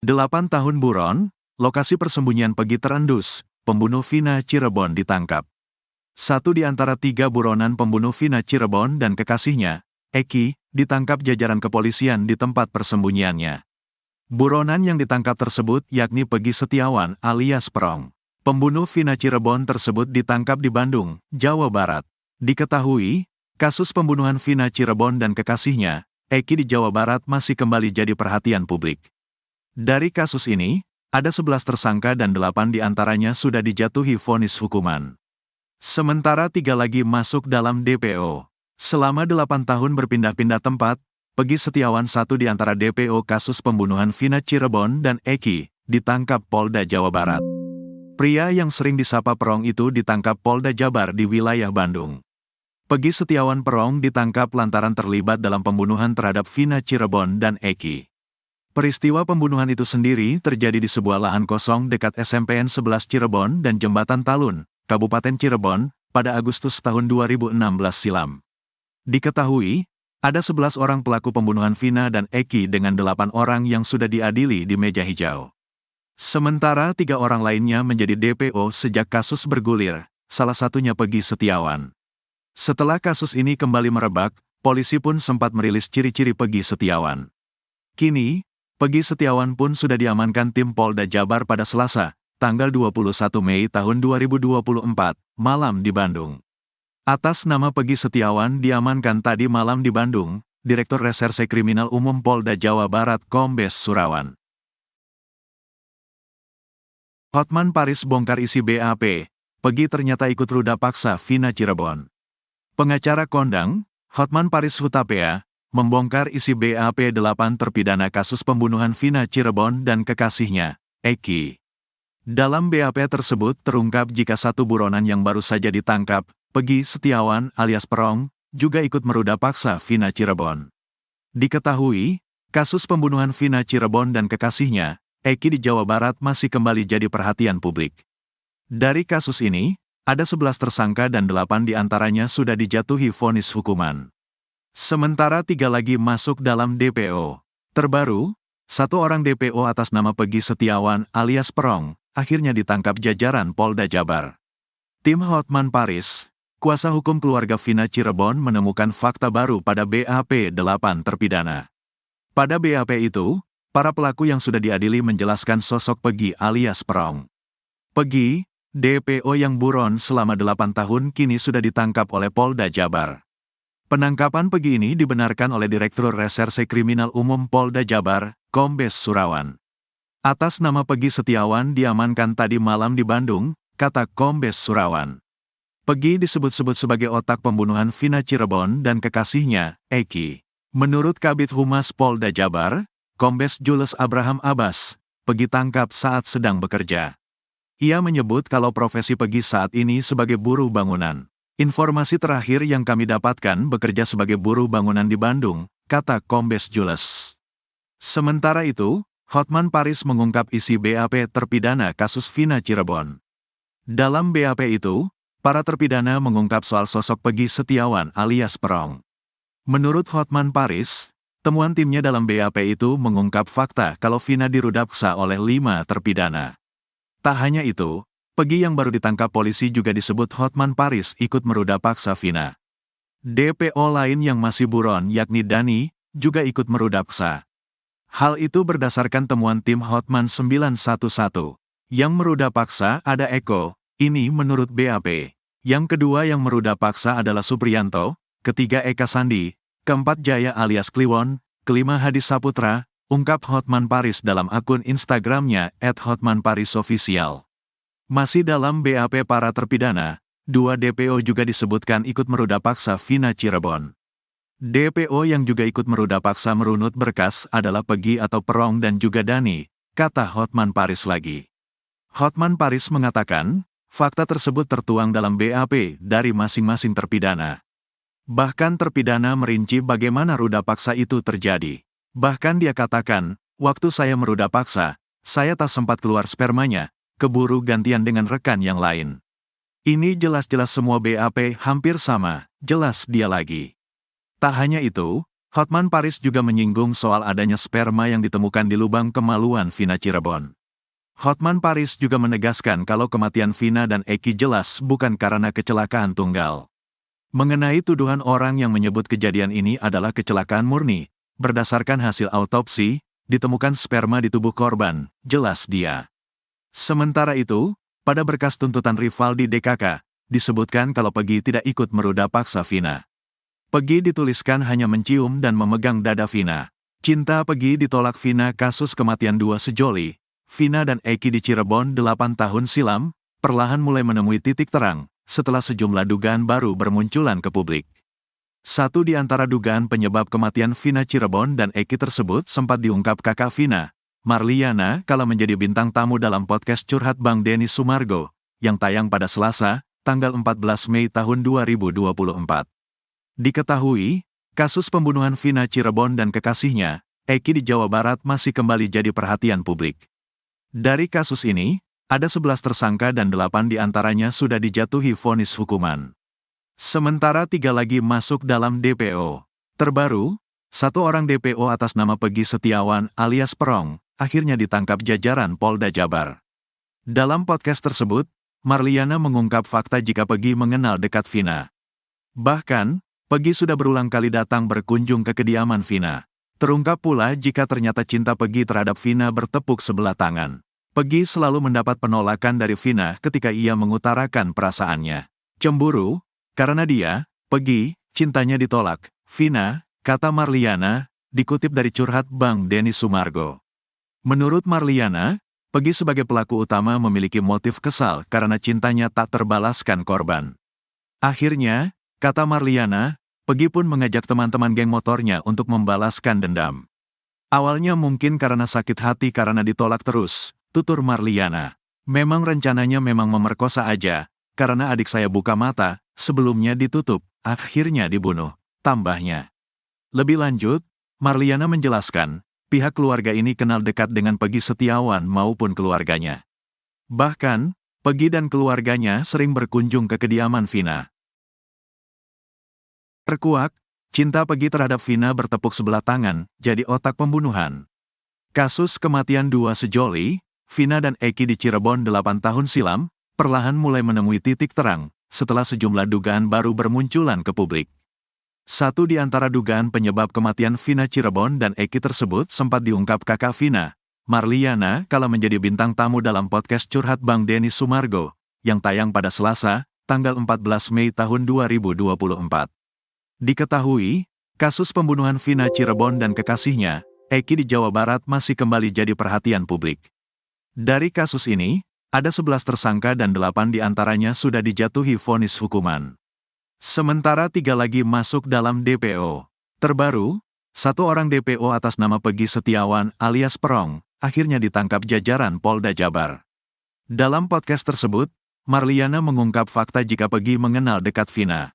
8 tahun buron, lokasi persembunyian Pegi terendus, pembunuh Vina Cirebon ditangkap. Satu di antara 3 buronan pembunuh Vina Cirebon dan kekasihnya, Eki, ditangkap jajaran kepolisian di tempat persembunyiannya. Buronan yang ditangkap tersebut yakni Pegi Setiawan alias Perong. Pembunuh Vina Cirebon tersebut ditangkap di Bandung, Jawa Barat. Diketahui, kasus pembunuhan Vina Cirebon dan kekasihnya, Eki di Jawa Barat masih kembali jadi perhatian publik. Dari kasus ini, ada 11 tersangka dan 8 diantaranya sudah dijatuhi vonis hukuman. Sementara 3 lagi masuk dalam DPO. Selama 8 tahun berpindah-pindah tempat, Pegi Setiawan satu di antara DPO kasus pembunuhan Vina Cirebon dan Eki, ditangkap Polda Jawa Barat. Pria yang sering disapa Perong itu ditangkap Polda Jabar di wilayah Bandung. Pegi Setiawan Perong ditangkap lantaran terlibat dalam pembunuhan terhadap Vina Cirebon dan Eki. Peristiwa pembunuhan itu sendiri terjadi di sebuah lahan kosong dekat SMPN 11 Cirebon dan Jembatan Talun, Kabupaten Cirebon, pada Agustus tahun 2016 silam. Diketahui, ada 11 orang pelaku pembunuhan Vina dan Eki dengan 8 orang yang sudah diadili di meja hijau. Sementara 3 orang lainnya menjadi DPO sejak kasus bergulir, salah satunya Pegi Setiawan. Setelah kasus ini kembali merebak, polisi pun sempat merilis ciri-ciri Pegi Setiawan. Kini, Pegi Setiawan pun sudah diamankan tim Polda Jabar pada Selasa, tanggal 21 Mei tahun 2024, malam di Bandung. Atas nama Pegi Setiawan diamankan tadi malam di Bandung, Direktur Reserse Kriminal Umum Polda Jawa Barat Kombes Surawan. Hotman Paris bongkar isi BAP, Pegi ternyata ikut ruda paksa Vina Cirebon. Pengacara kondang, Hotman Paris Hutapea, membongkar isi BAP 8 terpidana kasus pembunuhan Vina Cirebon dan kekasihnya, Eki. Dalam BAP tersebut terungkap jika satu buronan yang baru saja ditangkap, Pegi Setiawan alias Perong, juga ikut meruda paksa Vina Cirebon. Diketahui, kasus pembunuhan Vina Cirebon dan kekasihnya, Eki di Jawa Barat masih kembali jadi perhatian publik. Dari kasus ini, ada 11 tersangka dan 8 diantaranya sudah dijatuhi vonis hukuman. Sementara 3 lagi masuk dalam DPO. Terbaru, 1 orang DPO atas nama Pegi Setiawan alias Perong, akhirnya ditangkap jajaran Polda Jabar. Tim Hotman Paris, kuasa hukum keluarga Vina Cirebon menemukan fakta baru pada BAP 8 terpidana. Pada BAP itu, para pelaku yang sudah diadili menjelaskan sosok Pegi alias Perong. Pegi, DPO yang buron selama 8 tahun kini sudah ditangkap oleh Polda Jabar. Penangkapan Pegi ini dibenarkan oleh Direktur Reserse Kriminal Umum Polda Jabar, Kombes Surawan. Atas nama Pegi Setiawan diamankan tadi malam di Bandung, kata Kombes Surawan. Pegi disebut-sebut sebagai otak pembunuhan Vina Cirebon dan kekasihnya, Eki. Menurut Kabid Humas Polda Jabar, Kombes Jules Abraham Abbas, Pegi tangkap saat sedang bekerja. Ia menyebut kalau profesi Pegi saat ini sebagai buruh bangunan. Informasi terakhir yang kami dapatkan bekerja sebagai buruh bangunan di Bandung, kata Kombes Jules. Sementara itu, Hotman Paris mengungkap isi BAP terpidana kasus Vina Cirebon. Dalam BAP itu, para terpidana mengungkap soal sosok Pegi Setiawan alias Perong. Menurut Hotman Paris, temuan timnya dalam BAP itu mengungkap fakta kalau Vina dirudaksa oleh 5 terpidana. Tak hanya itu, Pegi yang baru ditangkap polisi juga disebut Hotman Paris ikut meruda paksa Vina. DPO lain yang masih buron yakni Dani, juga ikut meruda paksa. Hal itu berdasarkan temuan tim Hotman 911. Yang meruda paksa ada Eko, ini menurut BAP. Yang kedua yang meruda paksa adalah Supriyanto, ketiga Eka Sandi, keempat Jaya alias Kliwon, kelima Hadi Saputra, ungkap Hotman Paris dalam akun Instagramnya @hotmanparisofficial. Masih dalam BAP para terpidana, 2 DPO juga disebutkan ikut meruda paksa Vina Cirebon. DPO yang juga ikut meruda paksa merunut berkas adalah Pegi atau Perong dan juga Dani, kata Hotman Paris lagi. Hotman Paris mengatakan, fakta tersebut tertuang dalam BAP dari masing-masing terpidana. Bahkan terpidana merinci bagaimana ruda paksa itu terjadi. Bahkan dia katakan, waktu saya meruda paksa, saya tak sempat keluar spermanya, keburu gantian dengan rekan yang lain. Ini jelas-jelas semua BAP hampir sama, jelas dia lagi. Tak hanya itu, Hotman Paris juga menyinggung soal adanya sperma yang ditemukan di lubang kemaluan Vina Cirebon. Hotman Paris juga menegaskan kalau kematian Vina dan Eki jelas bukan karena kecelakaan tunggal. Mengenai tuduhan orang yang menyebut kejadian ini adalah kecelakaan murni, berdasarkan hasil autopsi, ditemukan sperma di tubuh korban, jelas dia. Sementara itu, pada berkas tuntutan Rivaldi DKK, disebutkan kalau Peggy tidak ikut meruda paksa Vina. Peggy dituliskan hanya mencium dan memegang dada Vina. Cinta Peggy ditolak Vina kasus kematian dua sejoli. Vina dan Eki di Cirebon 8 tahun silam, perlahan mulai menemui titik terang, setelah sejumlah dugaan baru bermunculan ke publik. Satu di antara dugaan penyebab kematian Vina Cirebon dan Eki tersebut sempat diungkap kakak Vina, Marliana, kala menjadi bintang tamu dalam podcast Curhat Bang Denny Sumargo, yang tayang pada Selasa, tanggal 14 Mei tahun 2024. Diketahui, kasus pembunuhan Vina Cirebon dan kekasihnya, Eki di Jawa Barat masih kembali jadi perhatian publik. Dari kasus ini, ada 11 tersangka dan 8 diantaranya sudah dijatuhi vonis hukuman. Sementara 3 lagi masuk dalam DPO. Terbaru, 1 orang DPO atas nama Peggy Setiawan alias Perong, akhirnya ditangkap jajaran Polda Jabar. Dalam podcast tersebut, Marliana mengungkap fakta jika Peggy mengenal dekat Vina. Bahkan, Peggy sudah berulang kali datang berkunjung ke kediaman Vina. Terungkap pula jika ternyata cinta Peggy terhadap Vina bertepuk sebelah tangan. Peggy selalu mendapat penolakan dari Vina ketika ia mengutarakan perasaannya. Cemburu, karena dia, Peggy, cintanya ditolak. Vina, kata Marliana, dikutip dari Curhat Bang Denny Sumargo. Menurut Marliana, Peggy sebagai pelaku utama memiliki motif kesal karena cintanya tak terbalaskan korban. Akhirnya, kata Marliana, Peggy pun mengajak teman-teman geng motornya untuk membalaskan dendam. Awalnya mungkin karena sakit hati karena ditolak terus, tutur Marliana. Memang rencananya memang memerkosa aja, karena adik saya buka mata, sebelumnya ditutup, akhirnya dibunuh, tambahnya. Lebih lanjut, Marliana menjelaskan, pihak keluarga ini kenal dekat dengan Peggy Setiawan maupun keluarganya. Bahkan, Peggy dan keluarganya sering berkunjung ke kediaman Vina. Terkuak, cinta Peggy terhadap Vina bertepuk sebelah tangan, jadi otak pembunuhan. Kasus kematian dua sejoli, Vina dan Eki di Cirebon 8 tahun silam, perlahan mulai menemui titik terang, setelah sejumlah dugaan baru bermunculan ke publik. Satu di antara dugaan penyebab kematian Vina Cirebon dan Eki tersebut sempat diungkap kakak Vina, Marliana, kala menjadi bintang tamu dalam podcast Curhat Bang Denny Sumargo, yang tayang pada Selasa, tanggal 14 Mei tahun 2024. Diketahui, kasus pembunuhan Vina Cirebon dan kekasihnya, Eki di Jawa Barat masih kembali jadi perhatian publik. Dari kasus ini, ada 11 tersangka dan 8 diantaranya sudah dijatuhi vonis hukuman. Sementara 3 lagi masuk dalam DPO. Terbaru, 1 orang DPO atas nama Peggy Setiawan alias Perong, akhirnya ditangkap jajaran Polda Jabar. Dalam podcast tersebut, Marliana mengungkap fakta jika Peggy mengenal dekat Vina.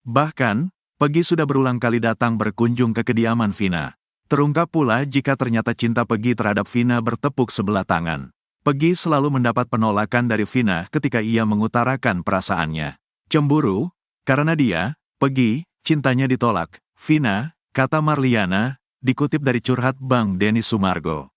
Bahkan, Peggy sudah berulang kali datang berkunjung ke kediaman Vina. Terungkap pula jika ternyata cinta Peggy terhadap Vina bertepuk sebelah tangan. Peggy selalu mendapat penolakan dari Vina ketika ia mengutarakan perasaannya. Cemburu, karena dia, Peggy, cintanya ditolak. Vina, kata Marliana, dikutip dari Curhat Bang Denny Sumargo.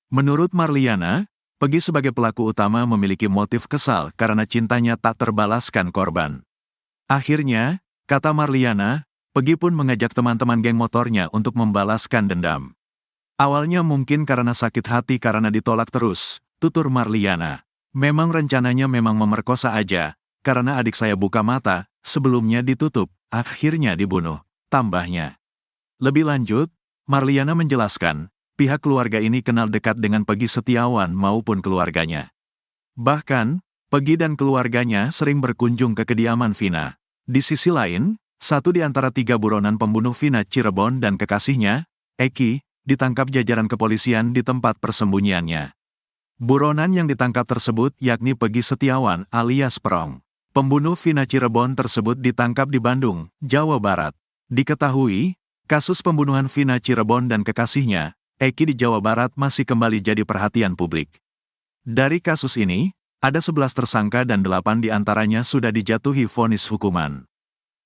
Menurut Marliana, Peggy sebagai pelaku utama memiliki motif kesal karena cintanya tak terbalaskan korban. Akhirnya, kata Marliana, Peggy pun mengajak teman-teman geng motornya untuk membalaskan dendam. Awalnya mungkin karena sakit hati karena ditolak terus, tutur Marliana. Memang rencananya memang memerkosa aja, karena adik saya buka mata, sebelumnya ditutup, akhirnya dibunuh, tambahnya. Lebih lanjut, Marliana menjelaskan, pihak keluarga ini kenal dekat dengan Peggy Setiawan maupun keluarganya. Bahkan, Peggy dan keluarganya sering berkunjung ke kediaman Vina. Di sisi lain, 1 di antara 3 buronan pembunuh Vina Cirebon dan kekasihnya, Eki, ditangkap jajaran kepolisian di tempat persembunyiannya. Buronan yang ditangkap tersebut yakni Peggy Setiawan alias Perong. Pembunuh Vina Cirebon tersebut ditangkap di Bandung, Jawa Barat. Diketahui, kasus pembunuhan Vina Cirebon dan kekasihnya, Eki di Jawa Barat masih kembali jadi perhatian publik. Dari kasus ini, ada 11 tersangka dan 8 diantaranya sudah dijatuhi vonis hukuman.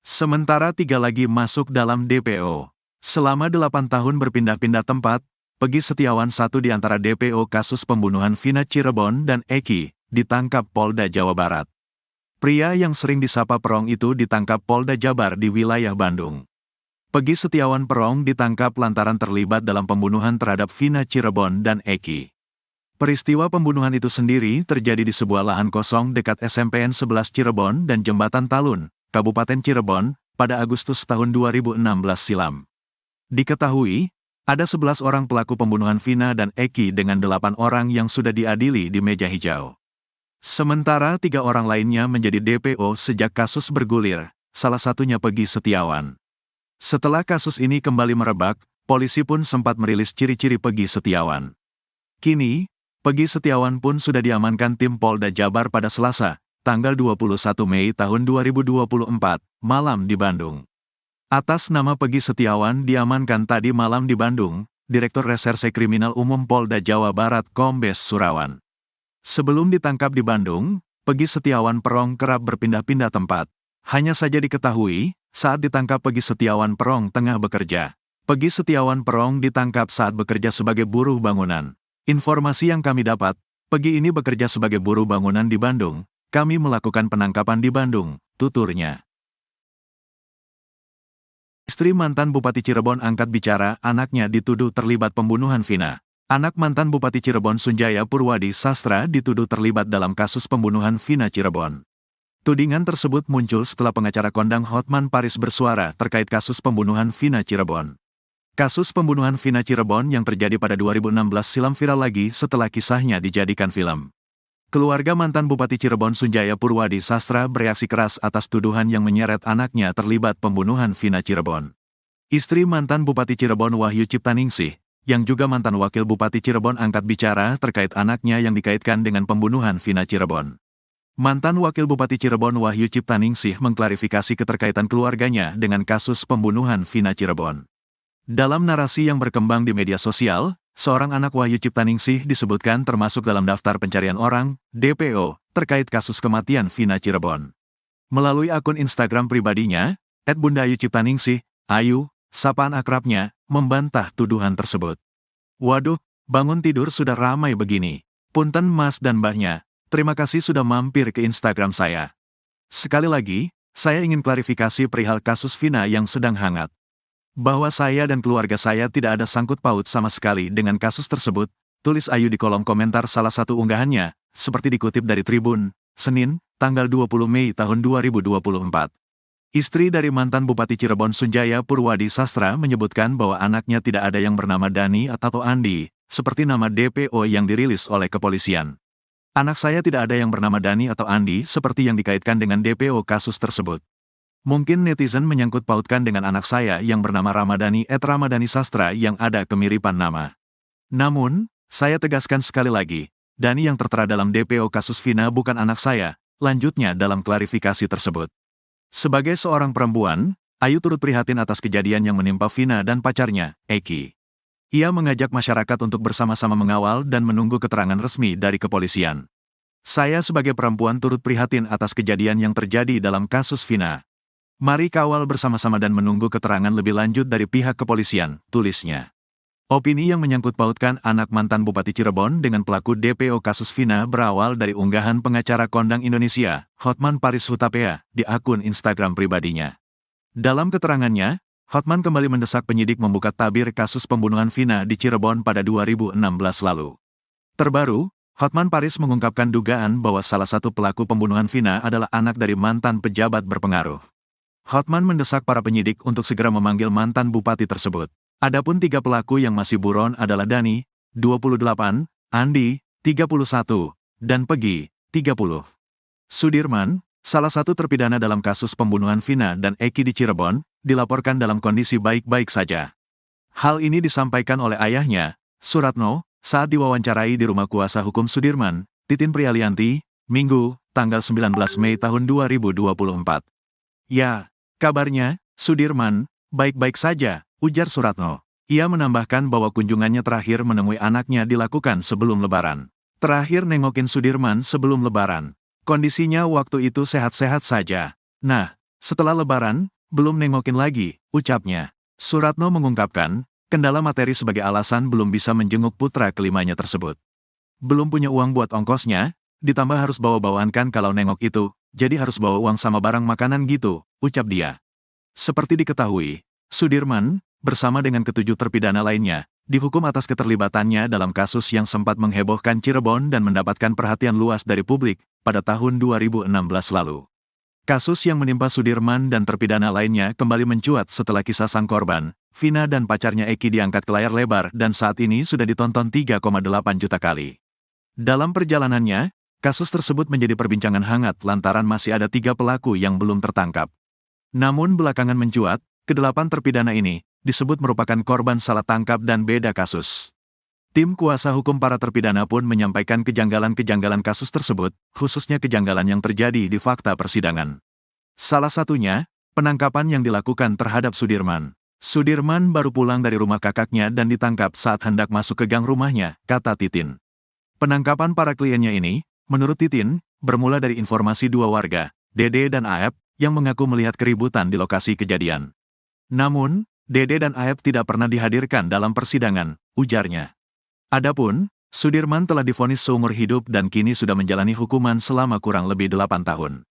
Sementara 3 lagi masuk dalam DPO. Selama 8 tahun berpindah-pindah tempat, Peggy Setiawan, satu di antara DPO kasus pembunuhan Vina Cirebon dan Eki, ditangkap Polda Jawa Barat. Pria yang sering disapa Perong itu ditangkap Polda Jabar di wilayah Bandung. Peggy Setiawan Perong ditangkap lantaran terlibat dalam pembunuhan terhadap Vina Cirebon dan Eki. Peristiwa pembunuhan itu sendiri terjadi di sebuah lahan kosong dekat SMPN 11 Cirebon dan Jembatan Talun, Kabupaten Cirebon, pada Agustus tahun 2016 silam. Diketahui, ada 11 orang pelaku pembunuhan Vina dan Eki dengan 8 orang yang sudah diadili di meja hijau. Sementara 3 orang lainnya menjadi DPO sejak kasus bergulir, salah satunya Peggy Setiawan. Setelah kasus ini kembali merebak, polisi pun sempat merilis ciri-ciri Peggy Setiawan. Kini, Peggy Setiawan pun sudah diamankan tim Polda Jabar pada Selasa, tanggal 21 Mei tahun 2024, malam di Bandung. Atas nama Peggy Setiawan diamankan tadi malam di Bandung, Direktur Reserse Kriminal Umum Polda Jawa Barat Kombes Surawan. Sebelum ditangkap di Bandung, Peggy Setiawan Perong kerap berpindah-pindah tempat. Hanya saja diketahui, saat ditangkap Peggy Setiawan Perong tengah bekerja. Peggy Setiawan Perong ditangkap saat bekerja sebagai buruh bangunan. Informasi yang kami dapat, Peggy ini bekerja sebagai buruh bangunan di Bandung. Kami melakukan penangkapan di Bandung, tuturnya. Istri mantan Bupati Cirebon angkat bicara, anaknya dituduh terlibat pembunuhan Vina. Anak mantan Bupati Cirebon Sunjaya Purwadi Sastra dituduh terlibat dalam kasus pembunuhan Vina Cirebon. Tudingan tersebut muncul setelah pengacara kondang Hotman Paris bersuara terkait kasus pembunuhan Vina Cirebon. Kasus pembunuhan Vina Cirebon yang terjadi pada 2016 silam viral lagi setelah kisahnya dijadikan film. Keluarga mantan Bupati Cirebon Sunjaya Purwadi Sastra bereaksi keras atas tuduhan yang menyeret anaknya terlibat pembunuhan Vina Cirebon. Istri mantan Bupati Cirebon Wahyu Ciptaningsih, yang juga mantan Wakil Bupati Cirebon angkat bicara terkait anaknya yang dikaitkan dengan pembunuhan Vina Cirebon. Mantan Wakil Bupati Cirebon Wahyu Ciptaningsih mengklarifikasi keterkaitan keluarganya dengan kasus pembunuhan Vina Cirebon. Dalam narasi yang berkembang di media sosial, seorang anak Wahyu Ciptaningsih disebutkan termasuk dalam daftar pencarian orang, DPO, terkait kasus kematian Vina Cirebon. Melalui akun Instagram pribadinya, @Bundayu Ciptaningsih, Ayu, sapaan akrabnya, membantah tuduhan tersebut. Waduh, bangun tidur sudah ramai begini. Punten Mas dan Mbahnya. Terima kasih sudah mampir ke Instagram saya. Sekali lagi, saya ingin klarifikasi perihal kasus Vina yang sedang hangat. Bahwa saya dan keluarga saya tidak ada sangkut paut sama sekali dengan kasus tersebut, tulis Ayu di kolom komentar salah satu unggahannya, seperti dikutip dari Tribun, Senin, tanggal 20 Mei tahun 2024. Istri dari mantan Bupati Cirebon Sunjaya Purwadi Sastra menyebutkan bahwa anaknya tidak ada yang bernama Dani atau Andi, seperti nama DPO yang dirilis oleh kepolisian. Anak saya tidak ada yang bernama Dani atau Andi seperti yang dikaitkan dengan DPO kasus tersebut. Mungkin netizen menyangkut pautkan dengan anak saya yang bernama Ramadhani @Ramadhani Sastra yang ada kemiripan nama. Namun, saya tegaskan sekali lagi, Dani yang tertera dalam DPO kasus Vina bukan anak saya, lanjutnya dalam klarifikasi tersebut. Sebagai seorang perempuan, Ayu turut prihatin atas kejadian yang menimpa Vina dan pacarnya, Eki. Ia mengajak masyarakat untuk bersama-sama mengawal dan menunggu keterangan resmi dari kepolisian. Saya sebagai perempuan turut prihatin atas kejadian yang terjadi dalam kasus Vina. Mari kawal bersama-sama dan menunggu keterangan lebih lanjut dari pihak kepolisian, tulisnya. Opini yang menyangkut pautkan anak mantan Bupati Cirebon dengan pelaku DPO kasus Vina berawal dari unggahan pengacara kondang Indonesia, Hotman Paris Hutapea, di akun Instagram pribadinya. Dalam keterangannya, Hotman kembali mendesak penyidik membuka tabir kasus pembunuhan Vina di Cirebon pada 2016 lalu. Terbaru, Hotman Paris mengungkapkan dugaan bahwa salah satu pelaku pembunuhan Vina adalah anak dari mantan pejabat berpengaruh. Hotman mendesak para penyidik untuk segera memanggil mantan bupati tersebut. Adapun 3 pelaku yang masih buron adalah Dani, 28, Andi, 31, dan Peggy, 30. Sudirman, salah satu terpidana dalam kasus pembunuhan Vina dan Eki di Cirebon, dilaporkan dalam kondisi baik-baik saja. Hal ini disampaikan oleh ayahnya, Suratno, saat diwawancarai di rumah kuasa hukum Sudirman, Titin Prialianti, Minggu, tanggal 19 Mei tahun 2024. Ya, kabarnya, Sudirman, baik-baik saja, ujar Suratno. Ia menambahkan bahwa kunjungannya terakhir menemui anaknya dilakukan sebelum Lebaran. Terakhir nengokin Sudirman sebelum Lebaran. Kondisinya waktu itu sehat-sehat saja. Nah, setelah Lebaran, belum nengokin lagi, ucapnya. Suratno mengungkapkan, kendala materi sebagai alasan belum bisa menjenguk putra kelimanya tersebut. Belum punya uang buat ongkosnya, ditambah harus bawa-bawaan kan kalau nengok itu, jadi harus bawa uang sama barang makanan gitu, ucap dia. Seperti diketahui, Sudirman, bersama dengan ketujuh terpidana lainnya, dihukum atas keterlibatannya dalam kasus yang sempat menghebohkan Cirebon dan mendapatkan perhatian luas dari publik pada tahun 2016 lalu. Kasus yang menimpa Sudirman dan terpidana lainnya kembali mencuat setelah kisah sang korban, Vina dan pacarnya Eki diangkat ke layar lebar dan saat ini sudah ditonton 3,8 juta kali. Dalam perjalanannya, kasus tersebut menjadi perbincangan hangat lantaran masih ada 3 pelaku yang belum tertangkap. Namun belakangan mencuat, ke-8 terpidana ini disebut merupakan korban salah tangkap dan beda kasus. Tim kuasa hukum para terpidana pun menyampaikan kejanggalan-kejanggalan kasus tersebut, khususnya kejanggalan yang terjadi di fakta persidangan. Salah satunya, penangkapan yang dilakukan terhadap Sudirman. Sudirman baru pulang dari rumah kakaknya dan ditangkap saat hendak masuk ke gang rumahnya, kata Titin. Penangkapan para kliennya ini, menurut Titin, bermula dari informasi 2 warga, Dede dan Aep, yang mengaku melihat keributan di lokasi kejadian. Namun, Dede dan Aep tidak pernah dihadirkan dalam persidangan, ujarnya. Adapun, Sudirman telah divonis seumur hidup dan kini sudah menjalani hukuman selama kurang lebih 8 tahun.